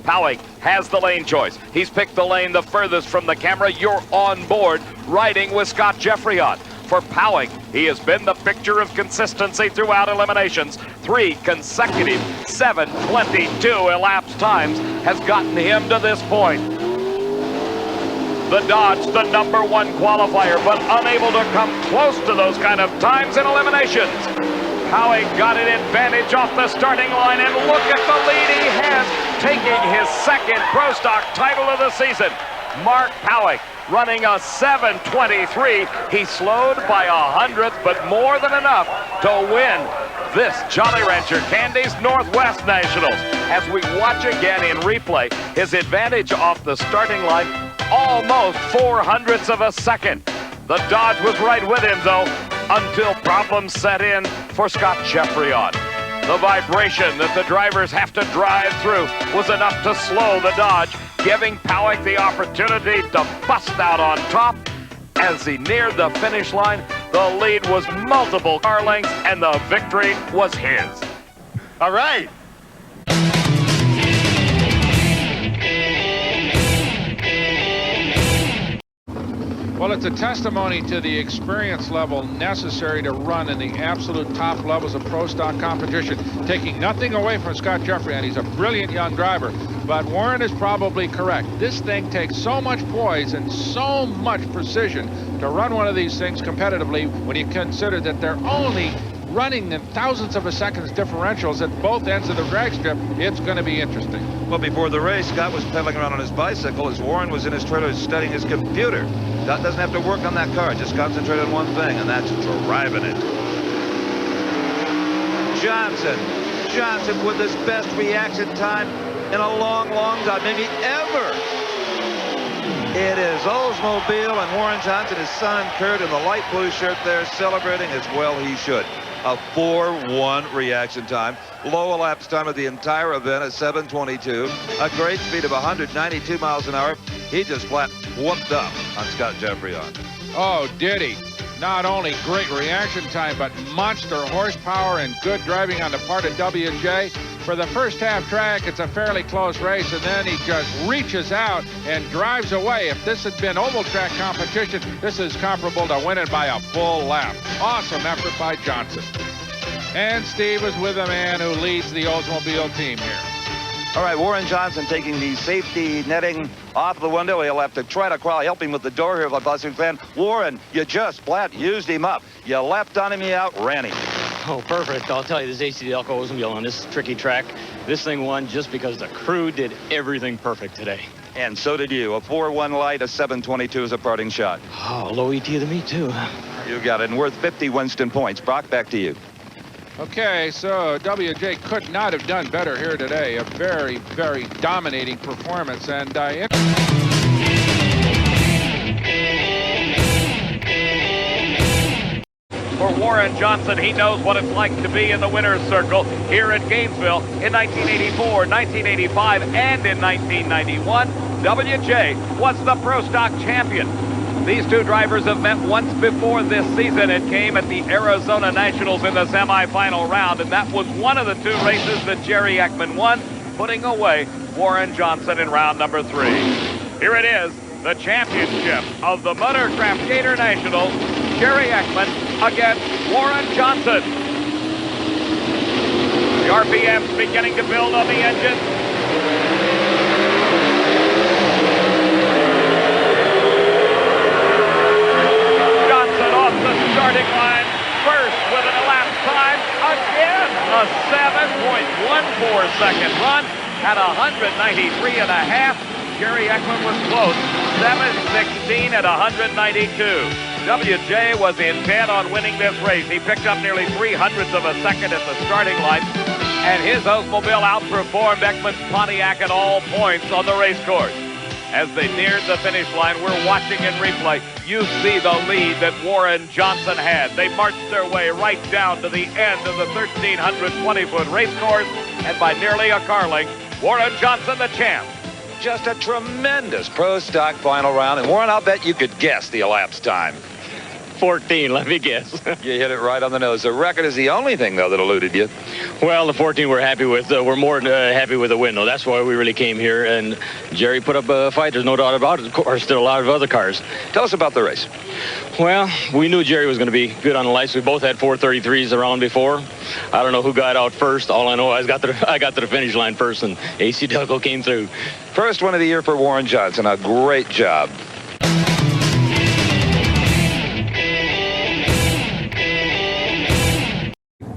Pawick has the lane choice. He's picked the lane the furthest from the camera. You're on board riding with Scott Jeffreyon. For Pawick, he has been the picture of consistency throughout eliminations. 3 consecutive 7:22 elapsed times has gotten him to this point. The Dodge, the #1 qualifier, but unable to come close to those kind of times in eliminations. Pawick got an advantage off the starting line, and look at the lead he has, taking his 2nd Pro Stock title of the season. Mark Pawick running a 7:23. He slowed by 100th, but more than enough to win this Jolly Rancher Candy's Northwest Nationals. As we watch again in replay, his advantage off the starting line, almost 0.04 of a second. The Dodge was right with him, though, until problems set in for Scott Jeffreyon. The vibration that the drivers have to drive through was enough to slow the Dodge, giving Pawick the opportunity to bust out on top. As he neared the finish line, the lead was multiple car lengths, and the victory was his. All right. Well, it's a testimony to the experience level necessary to run in the absolute top levels of Pro Stock competition. Taking nothing away from Scott Jeffreyon, he's a brilliant young driver, but Warren is probably correct. This thing takes so much poise and so much precision to run one of these things competitively when you consider that they're only running in thousandths of a second's differentials at both ends of the drag strip. It's going to be interesting. Well, before the race, Scott was pedaling around on his bicycle as Warren was in his trailer studying his computer. Scott doesn't have to work on that car, just concentrate on one thing, and that's driving it. Johnson with his best reaction time in a long, long time, maybe ever. It is Oldsmobile and Warren Johnson, his son Kurt, in the light blue shirt there, celebrating as well he should. A 4:1 reaction time. Low elapsed time of the entire event at 7:22. A great speed of 192 miles an hour. He just flat whooped up on Scott Jeffreyon. Oh, did he? Not only great reaction time, but monster horsepower and good driving on the part of WJ. For the first half track, it's a fairly close race, and then he just reaches out and drives away. If this had been oval track competition, this is comparable to winning by a full lap. Awesome effort by Johnson. And Steve is with the man who leads the Oldsmobile team here. All right, Warren Johnson taking the safety netting off the window. He'll have to try to crawl, help him with the door here, Buzzing fan. Warren, you just flat used him up. You leapt on him, he outran him. Oh, perfect. I'll tell you, this ACD Elko Oldsmobile on this tricky track, this thing won just because the crew did everything perfect today. And so did you. A 4:1 light, a 7:22 is a parting shot. Oh, low ET to me, too. You got it, and worth 50 Winston points. Brock, back to you. Okay, so WJ could not have done better here today. A very, very dominating performance. And For Warren Johnson, he knows what it's like to be in the winner's circle here at Gainesville in 1984, 1985, and in 1991. WJ was the Pro Stock champion. These two drivers have met once before this season. It came at the Arizona Nationals in the semifinal round, and that was one of the two races that Jerry Ekman won, putting away Warren Johnson in round number 3. Here it is, the championship of the Motorcraft Gator Nationals, Jerry Ekman against Warren Johnson. The RPM's beginning to build on the engine. Starting line first with an elapsed time, again a 7.14 second run at 193.5. Jerry Ekman was close, 7:16 at 192. WJ was intent on winning this race. He picked up nearly 0.03 of a second at the starting line, and his Oldsmobile outperformed Ekman's Pontiac at all points on the race course. As they neared the finish line, we're watching in replay. You see the lead that Warren Johnson had. They marched their way right down to the end of the 1,320-foot race course, and by nearly a car length, Warren Johnson the champ. Just a tremendous Pro Stock final round, and Warren, I'll bet you could guess the elapsed time. 14, let me guess. You hit it right on the nose. The record is the only thing, though, that eluded you. Well, the 14 we're happy with. We're more happy with the win, though. That's why we really came here. And Jerry put up a fight. There's no doubt about it. Of course, there are a lot of other cars. Tell us about the race. Well, we knew Jerry was going to be good on the lights. We both had 433s around before. I don't know who got out first. All I know is I got to the finish line first, and AC Delco came through. First one of the year for Warren Johnson. A great job.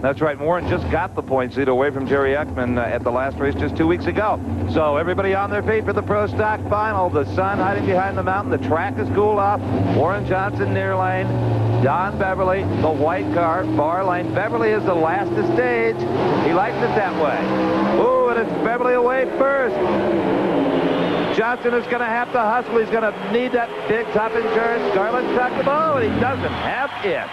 That's right. Warren just got the points lead away from Jerry Ekman at the last race just 2 weeks ago. So everybody on their feet for the Pro Stock Final. The sun hiding behind the mountain. The track is cooled off. Warren Johnson near lane. Don Beverly, the white car, far lane. Beverly is the last to stage. He likes it that way. Ooh, and it's Beverly away first. Johnson is going to have to hustle. He's going to need that big top insurance. Garland tucked the ball, and he doesn't have it.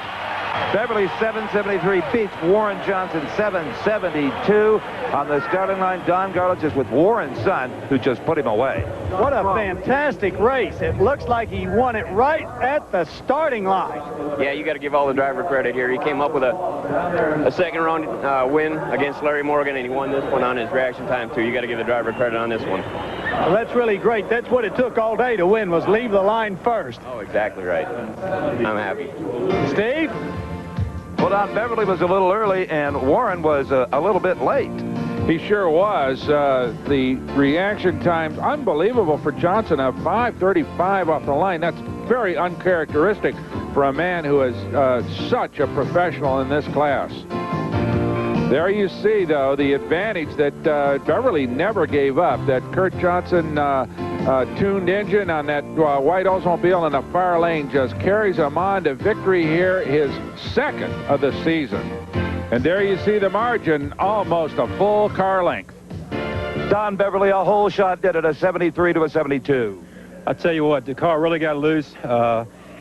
Beverly 773 beats Warren Johnson 772 on the starting line. Don Garland is with Warren's son, who just put him away. What a fantastic race. It looks like he won it right at the starting line. Yeah, you got to give all the driver credit here. He came up with a second round win against Larry Morgan, and he won this one on his reaction time, too. You got to give the driver credit on this one. Well, that's really great. That's what it took all day to win, was leave the line first. Oh, exactly right. I'm happy. Steve? Well, Don Beverly was a little early, and Warren was a little bit late. He sure was. The reaction times, unbelievable for Johnson, a 5:35 off the line. That's very uncharacteristic for a man who is such a professional in this class. There you see, though, the advantage that Beverly never gave up. That Kurt Johnson tuned engine on that white Oldsmobile in the far lane just carries him on to victory here, his second of the season. And there you see the margin, almost a full car length. Don Beverly, a whole shot did it, a 73 to a 72. I tell you what, the car really got loose.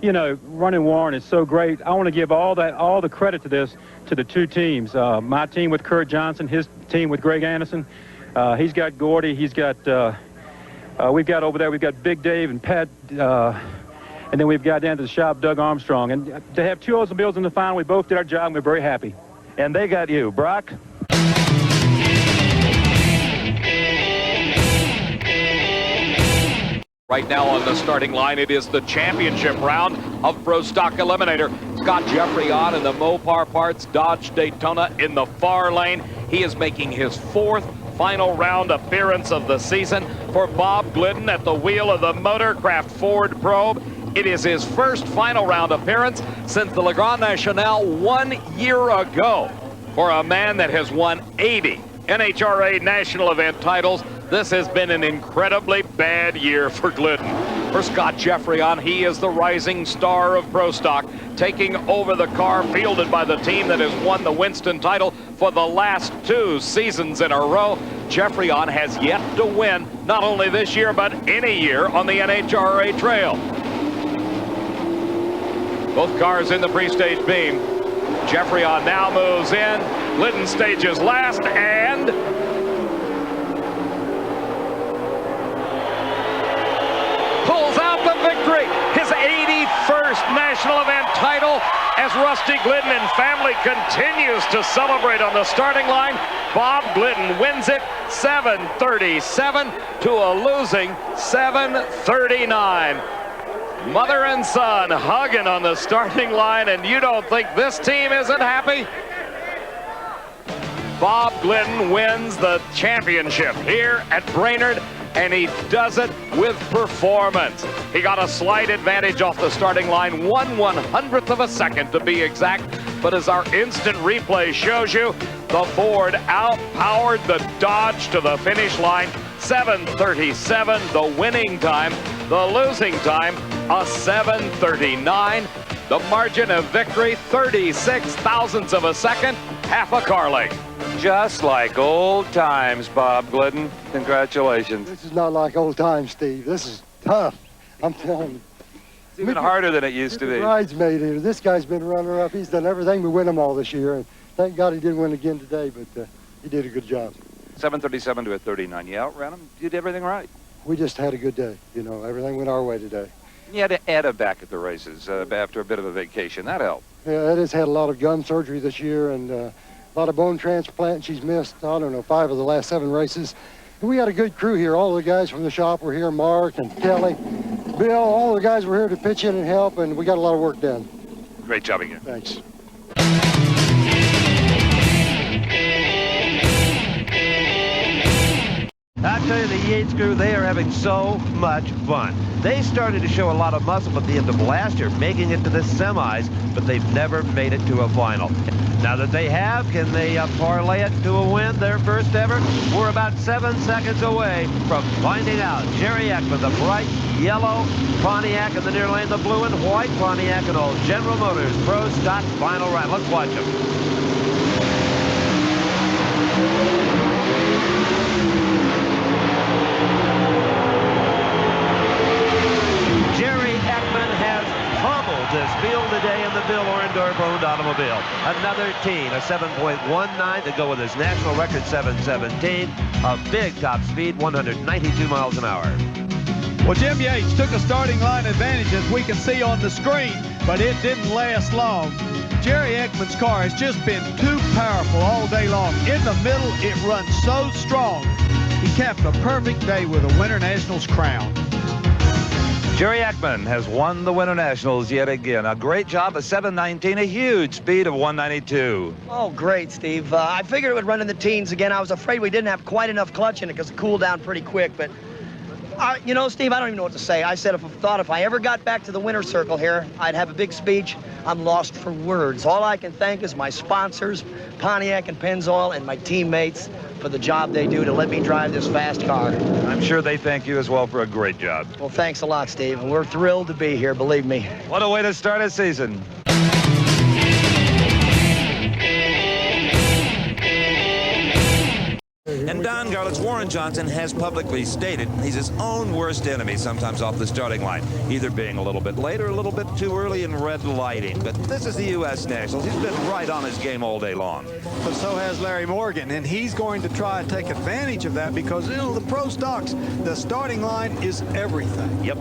You know, running Warren is so great. I want to give all the credit to this to the two teams. My team with Kurt Johnson, his team with Greg Anderson. He's got Gordy. He's got, we've got over there, we've got Big Dave and Pat, and then we've got down to the shop Doug Armstrong. And to have two Oldsmobiles in the final, we both did our job, and we're very happy. And they got you, Brock. Right now on the starting line, it is the championship round of Pro Stock Eliminator. Scott Jeffreyon in the Mopar Parts Dodge Daytona in the far lane. He is making his fourth final round appearance of the season. For Bob Glidden at the wheel of the Motorcraft Ford Probe, it is his first final round appearance since the Gator Nationals 1 year ago. For a man that has won 80 NHRA national event titles, this has been an incredibly bad year for Glidden. For Scott Jeffreyon, he is the rising star of Pro Stock, taking over the car fielded by the team that has won the Winston title for the last 2 seasons in a row. Jeffreyon has yet to win, not only this year, but any year on the NHRA trail. Both cars in the pre-stage beam. Jeffreyon now moves in. Glidden stages last, and pulls out the victory. His 81st national event title as Rusty Glidden and family continues to celebrate on the starting line. Bob Glidden wins it 737 to a losing 739. Mother and son hugging on the starting line, and you don't think this team isn't happy? Bob Glidden wins the championship here at Brainerd, and he does it with performance. He got a slight advantage off the starting line, 1/100th of a second to be exact, but as our instant replay shows you, the Ford outpowered the Dodge to the finish line. 737, the winning time. The losing time, a 739. The margin of victory, 36 thousandths of a second, half a car length. Just like old times, Bob Glidden. Congratulations. This is not like old times, Steve. This is tough. I'm telling you. It's even harder than it used to be. Bridesmaid here. This guy's been runner-up. He's done everything to win them all this year, and thank God he didn't win again today, but he did a good job. 737 to a 39. You outran him. You did everything right. We just had a good day. You know, everything went our way today. he had Etta back at the races after a bit of a vacation. That helped. Yeah, Etta's had a lot of gum surgery this year and a lot of bone transplants. She's missed, I don't know, 5 of the last 7 races. And we had a good crew here. All the guys from the shop were here, Mark and Kelly, Bill, all the guys were here to pitch in and help, and we got a lot of work done. Great job again. Thanks. I tell you, the Yates crew, they are having so much fun. They started to show a lot of muscle at the end of last year, making it to the semis, but they've never made it to a final. Now that they have, can they parlay it to a win, their first ever? We're about 7 seconds away from finding out. Jerry Ekman, the bright yellow Pontiac in the near lane, the blue and white Pontiac and old General Motors Pro Stock final round. Let's watch them. This field today in the Bill Orendorff-owned automobile. Another teen, a 7.19 to go with his national record 7:17. A big top speed, 192 miles an hour. Well, Jim Yates took a starting line advantage, as we can see on the screen, but it didn't last long. Jerry Ekman's car has just been too powerful all day long. In the middle, it runs so strong. He capped a perfect day with a Winter Nationals crown. Jerry Ekman has won the Winter Nationals yet again. A great job, a 7:19, a huge speed of 192. Oh, great, Steve. I figured it would run in the teens again. I was afraid we didn't have quite enough clutch in it because it cooled down pretty quick. But, you know, Steve, I don't even know what to say. I said if I ever got back to the winner's circle here, I'd have a big speech. I'm lost for words. All I can thank is my sponsors, Pontiac and Pennzoil, and my teammates for the job they do to let me drive this fast car. I'm sure they thank you as well for a great job. Well, thanks a lot, Steve. And we're thrilled to be here, believe me. What a way to start a season. And Don Garlick's Warren Johnson has publicly stated he's his own worst enemy sometimes off the starting line, either being a little bit late or a little bit too early in red lighting. But this is the U.S. Nationals. He's been right on his game all day long. But so has Larry Morgan, and he's going to try and take advantage of that because, you know, the pro stocks, the starting line is everything. Yep.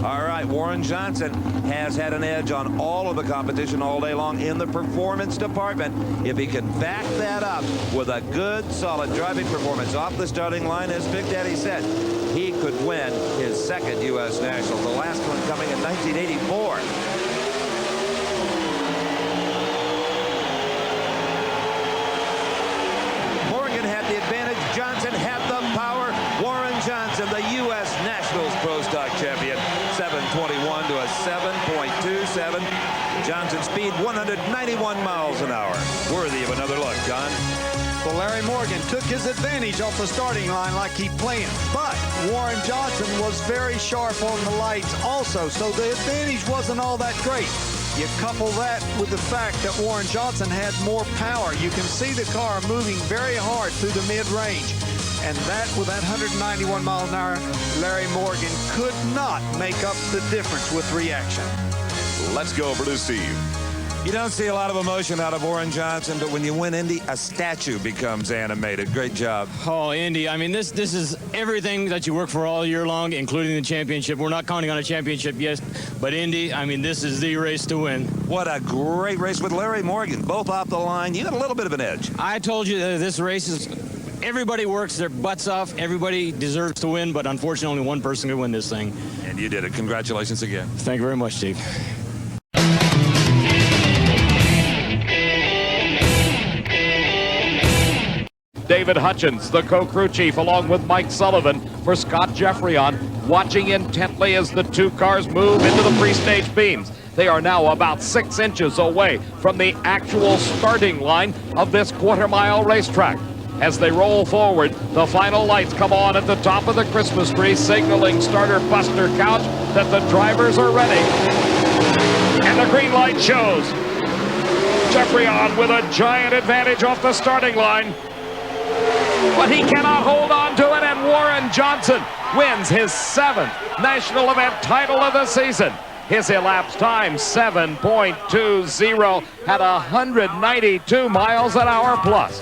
All right, Warren Johnson has had an edge on all of the competition all day long in the performance department. If he can back that up with a good, solid driving performance off the starting line, as Big Daddy said, he could win his second U.S. National, the last one coming in 1984. Morgan had the advantage. Johnson had the power. Warren Johnson, the U.S. Nationals Pro Stock champion, 7:21 to a 7.27. Johnson's speed 191 miles an hour. Worthy of another look, John. Well, Larry Morgan took his advantage off the starting line like he planned, but Warren Johnson was very sharp on the lights also, so the advantage wasn't all that great. You couple that with the fact that Warren Johnson had more power. You can see the car moving very hard through the mid-range. And that, with that 191 miles an hour, Larry Morgan could not make up the difference with reaction. Let's go over to Steve. You don't see a lot of emotion out of Warren Johnson, but when you win Indy, a statue becomes animated. Great job. Oh, Indy, I mean, this is everything that you work for all year long, including the championship. We're not counting on a championship yet, but Indy, I mean, this is the race to win. What a great race with Larry Morgan. Both off the line. You got a little bit of an edge. I told you that this race is... Everybody works their butts off. Everybody deserves to win, but unfortunately, only one person can win this thing. And you did it. Congratulations again. Thank you very much, Steve. David Hutchins, the co-crew chief, along with Mike Sullivan for Scott Jeffreyon, watching intently as the two cars move into the pre-stage beams. They are now about 6 inches away from the actual starting line of this quarter-mile racetrack. As they roll forward, the final lights come on at the top of the Christmas tree, signaling starter Buster Couch that the drivers are ready. And the green light shows. Jeffreyon with a giant advantage off the starting line. But he cannot hold on to it, and Warren Johnson wins his 7th national event title of the season. His elapsed time, 7.20 at 192 miles an hour plus.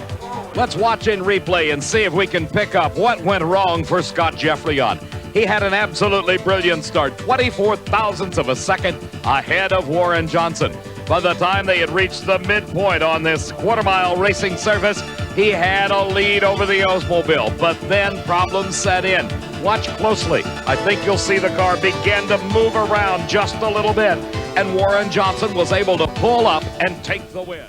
Let's watch in replay and see if we can pick up what went wrong for Scott Jeffreyon. He had an absolutely brilliant start, 24 thousandths of a second ahead of Warren Johnson. By the time they had reached the midpoint on this quarter-mile racing surface, he had a lead over the Oldsmobile, but then problems set in. Watch closely. I think you'll see the car begin to move around just a little bit, and Warren Johnson was able to pull up and take the win.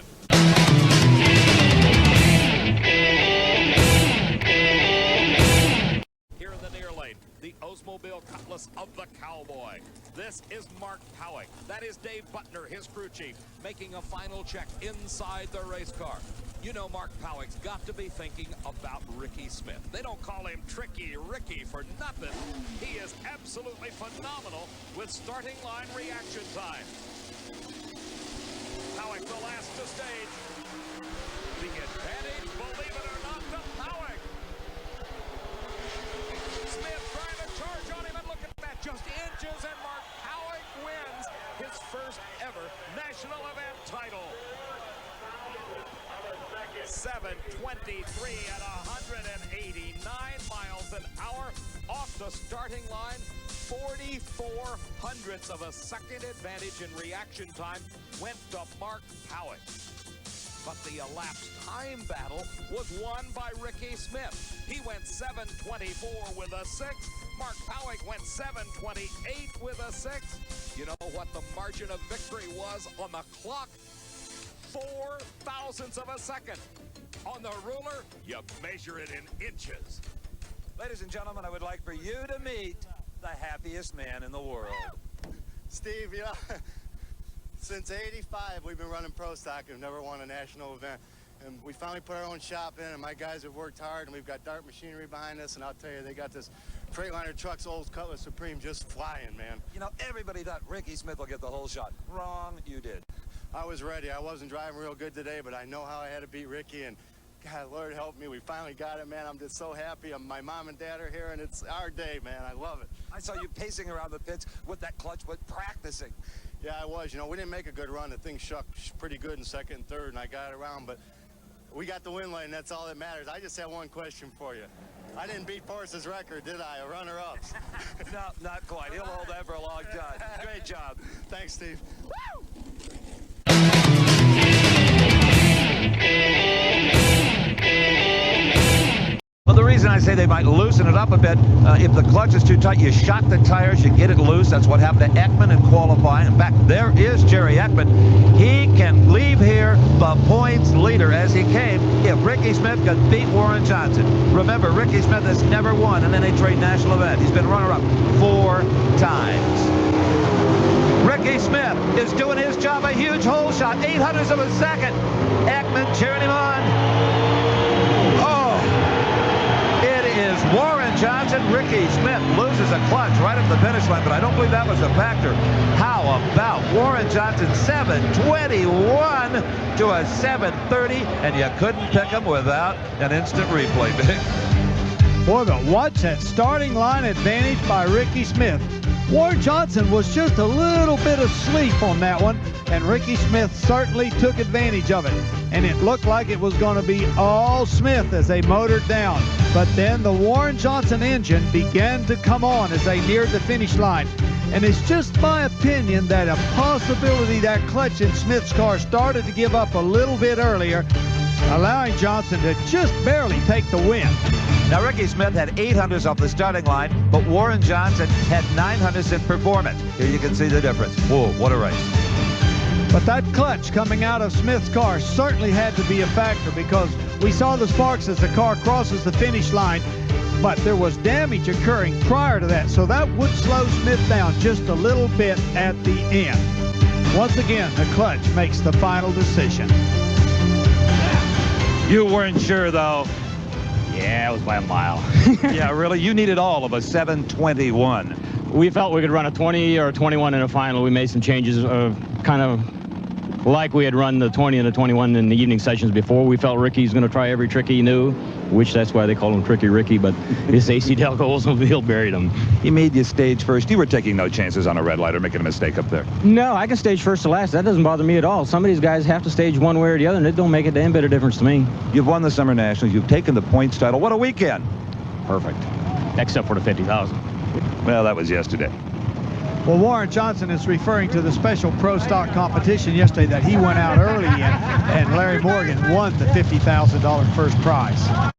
Here in the near lane, the Oldsmobile Cutlass of the Cowboy. This is Mark Pawick. That is Dave Butner, his crew chief, making a final check inside the race car. You know Mark Pawick's got to be thinking about Ricky Smith. They don't call him Tricky Ricky for nothing. He is absolutely phenomenal with starting line reaction time. Pawick the last to stage. The advantage, believe it or not, to Pawick. Smith trying to charge on him, and look at that, just inches, and Mark Pawick wins his first ever national event title. 7:23 at 189 miles an hour off the starting line. 44 hundredths of a second advantage in reaction time went to Mark Pawick. But the elapsed time battle was won by Ricky Smith. He went 7:24 with a 6. Mark Pawick went 7:28 with a 6. You know what the margin of victory was on the clock? 4 thousandths of a second. On the ruler, you measure it in inches. Ladies and gentlemen, I would like for you to meet the happiest man in the world. Steve, you know, since '85 we've been running pro stock and never won a national event. And we finally put our own shop in, and my guys have worked hard, and we've got Dart machinery behind us, and I'll tell you, they got this Freightliner Trucks Old Cutlass Supreme just flying, man. You know, everybody thought Ricky Smith will get the whole shot. Wrong, you did. I was ready. I wasn't driving real good today, but I know how I had to beat Ricky, and God, Lord help me, we finally got it, man. I'm just so happy. My mom and dad are here, and it's our day, man. I love it. I saw you pacing around the pits with that clutch, but practicing. Yeah, I was. You know, we didn't make a good run. The thing shook pretty good in second and third, and I got it around, but we got the win lane. That's all that matters. I just have one question for you. I didn't beat Forrest's record, did I? A runner-ups. No, not quite. He'll hold that for a long time. Great job. Thanks, Steve. Woo! Well, the reason I say they might loosen it up a bit, if the clutch is too tight, you shot the tires, you get it loose. That's what happened to Ekman in qualifying. In fact, there is Jerry Ekman. He can leave here the points leader as he came if Ricky Smith could beat Warren Johnson. Remember, Ricky Smith has never won an NHRA national event. He's been runner-up 4 times. Ricky Smith is doing his job, a huge hole shot, 800ths of a second. Ekman cheering him on. Warren Johnson, Ricky Smith loses a clutch right at the finish line, but I don't believe that was a factor. How about Warren Johnson, 7:21 to a 7:30, and you couldn't pick him without an instant replay, Big. Boy, but watch that starting line advantage by Ricky Smith. Warren Johnson was just a little bit asleep on that one, and Ricky Smith certainly took advantage of it. And it looked like it was going to be all Smith as they motored down. But then the Warren Johnson engine began to come on as they neared the finish line. And it's just my opinion that a possibility that clutch in Smith's car started to give up a little bit earlier, allowing Johnson to just barely take the win. Now, Ricky Smith had 800s off the starting line, but Warren Johnson had 900s in performance. Here you can see the difference. Whoa, what a race. But that clutch coming out of Smith's car certainly had to be a factor, because we saw the sparks as the car crosses the finish line, but there was damage occurring prior to that, so that would slow Smith down just a little bit at the end. Once again, the clutch makes the final decision. You weren't sure, though. Yeah, it was by a mile. Yeah, really? You needed all of a 7:21. We felt we could run a 20 or a 21 in a final. We made some changes, kind of like we had run the 20 and the 21 in the evening sessions before. We felt Ricky's going to try every trick he knew, which that's why they call him Tricky Ricky, but this AC Delco Oldsmobile buried him. He made you stage first. You were taking no chances on a red light or making a mistake up there. No, I can stage first to last. That doesn't bother me at all. Some of these guys have to stage one way or the other, and it don't make a damn bit of difference to me. You've won the Summer Nationals. You've taken the points title. What a weekend. Perfect. Except for the 50,000. Well, that was yesterday. Well, Warren Johnson is referring to the special pro stock competition yesterday that he went out early in, and Larry Morgan won the $50,000 first prize.